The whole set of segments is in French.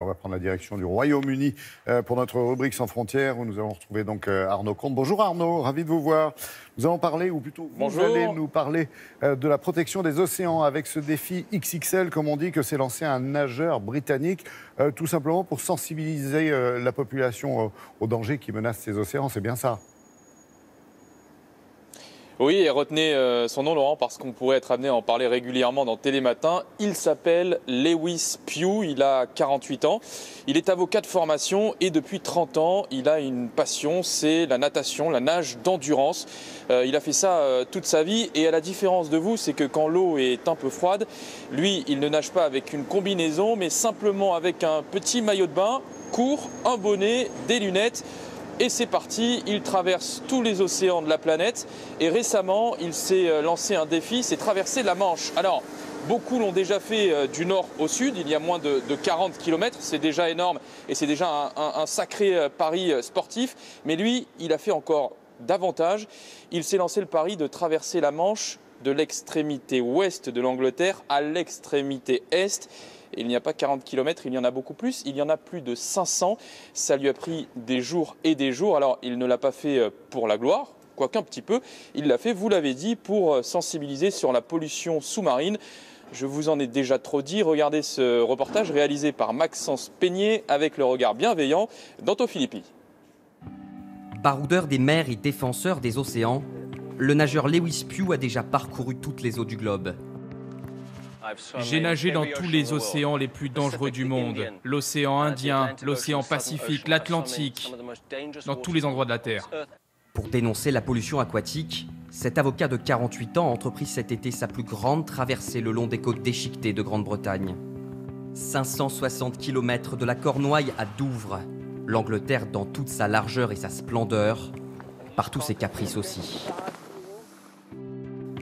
va prendre la direction du Royaume-Uni pour notre rubrique Sans frontières, où nous allons retrouver donc Arnaud Comte. Bonjour Arnaud, ravi de vous voir. Nous allons parler, ou plutôt vous allez nous parler de la protection des océans avec ce défi XXL, comme on dit, que s'est lancé un nageur britannique, tout simplement pour sensibiliser la population aux dangers qui menacent ces océans. C'est bien ça? Oui, et retenez son nom, Laurent, parce qu'on pourrait être amené à en parler régulièrement dans Télématin. Il s'appelle Lewis Pugh, il a 48 ans. Il est avocat de formation et depuis 30 ans, il a une passion, c'est la natation, la nage d'endurance. Il a fait ça toute sa vie et à la différence de vous, c'est que quand l'eau est un peu froide, lui, il ne nage pas avec une combinaison, mais simplement avec un petit maillot de bain, court, un bonnet, des lunettes. Et c'est parti, il traverse tous les océans de la planète et récemment il s'est lancé un défi, c'est traverser la Manche. Alors beaucoup l'ont déjà fait du nord au sud, il y a moins de 40 km, c'est déjà énorme et c'est déjà un sacré pari sportif. Mais lui, il a fait encore davantage, il s'est lancé le pari de traverser la Manche de l'extrémité ouest de l'Angleterre à l'extrémité est. Il n'y a pas 40 km, il y en a beaucoup plus, il y en a plus de 500. Ça lui a pris des jours et des jours. Alors, il ne l'a pas fait pour la gloire, quoiqu'un petit peu. Il l'a fait, vous l'avez dit, pour sensibiliser sur la pollution sous-marine. Je vous en ai déjà trop dit. Regardez ce reportage réalisé par Maxence Peigné avec le regard bienveillant d'Anto Filippi. Baroudeur des mers et défenseur des océans, le nageur Lewis Pugh a déjà parcouru toutes les eaux du globe. J'ai nagé dans tous les océans les plus dangereux du monde. L'océan Indien, l'océan Pacifique, l'Atlantique, dans tous les endroits de la Terre. Pour dénoncer la pollution aquatique, cet avocat de 48 ans a entrepris cet été sa plus grande traversée le long des côtes déchiquetées de Grande-Bretagne. 560 km de la Cornouaille à Douvres, l'Angleterre dans toute sa largeur et sa splendeur, par tous ses caprices aussi.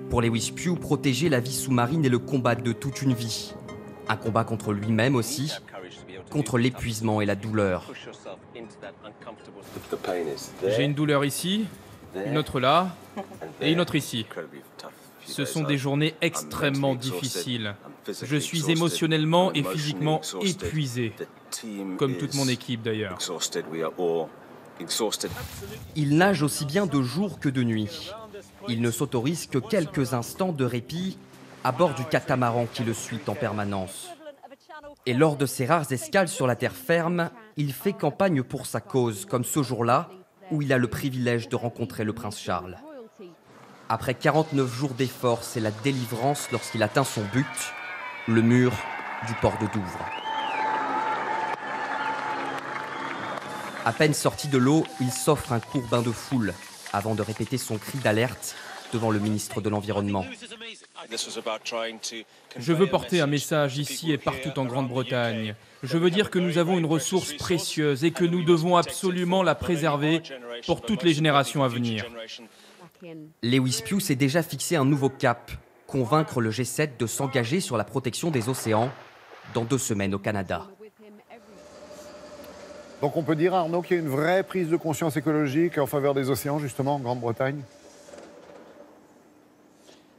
Pour Lewis Pugh, protéger la vie sous-marine est le combat de toute une vie. Un combat contre lui-même aussi, contre l'épuisement et la douleur. J'ai une douleur ici, une autre là, et une autre ici. Ce sont des journées extrêmement difficiles. Je suis émotionnellement et physiquement épuisé, comme toute mon équipe d'ailleurs. Il nage aussi bien de jour que de nuit. Il ne s'autorise que quelques instants de répit à bord du catamaran qui le suit en permanence. Et lors de ses rares escales sur la terre ferme, il fait campagne pour sa cause, comme ce jour-là, où il a le privilège de rencontrer le prince Charles. Après 49 jours d'efforts, c'est la délivrance lorsqu'il atteint son but, le mur du port de Douvres. À peine sorti de l'eau, il s'offre un court bain de foule, avant de répéter son cri d'alerte devant le ministre de l'Environnement. Je veux porter un message ici et partout en Grande-Bretagne. Je veux dire que nous avons une ressource précieuse et que nous devons absolument la préserver pour toutes les générations à venir. Lewis Pugh s'est déjà fixé un nouveau cap, convaincre le G7 de s'engager sur la protection des océans dans 2 semaines au Canada. Donc on peut dire, Arnaud, qu'il y a une vraie prise de conscience écologique en faveur des océans, justement, en Grande-Bretagne?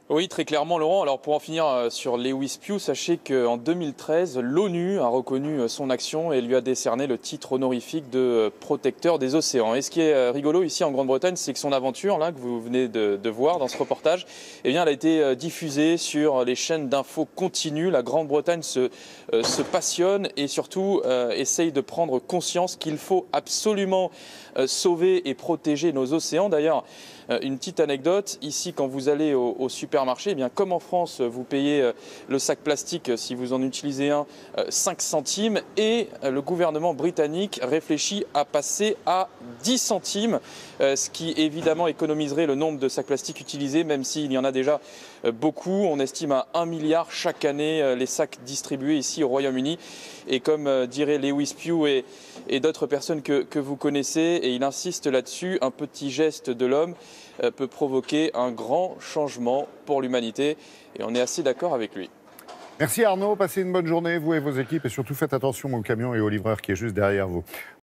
Oui, très clairement, Laurent. Alors, pour en finir sur Lewis Pugh, sachez qu'en 2013, l'ONU a reconnu son action et lui a décerné le titre honorifique de protecteur des océans. Et ce qui est rigolo ici en Grande-Bretagne, c'est que son aventure, là, que vous venez de voir dans ce reportage, eh bien, elle a été diffusée sur les chaînes d'infos continues. La Grande-Bretagne se passionne et surtout essaye de prendre conscience qu'il faut absolument sauver et protéger nos océans. D'ailleurs, une petite anecdote, ici quand vous allez au supermarché, eh bien, comme en France, vous payez le sac plastique, si vous en utilisez un, 5 centimes et le gouvernement britannique réfléchit à passer à 10 centimes, ce qui évidemment économiserait le nombre de sacs plastiques utilisés, même s'il y en a déjà beaucoup. On estime à 1 milliard chaque année les sacs distribués ici au Royaume-Uni. Et comme dirait Lewis Pugh et d'autres personnes que vous connaissez, et il insiste là-dessus, un petit geste de l'homme peut provoquer un grand changement pour l'humanité. Et on est assez d'accord avec lui. Merci Arnaud, passez une bonne journée, vous et vos équipes, et surtout faites attention au camion et au livreur qui est juste derrière vous.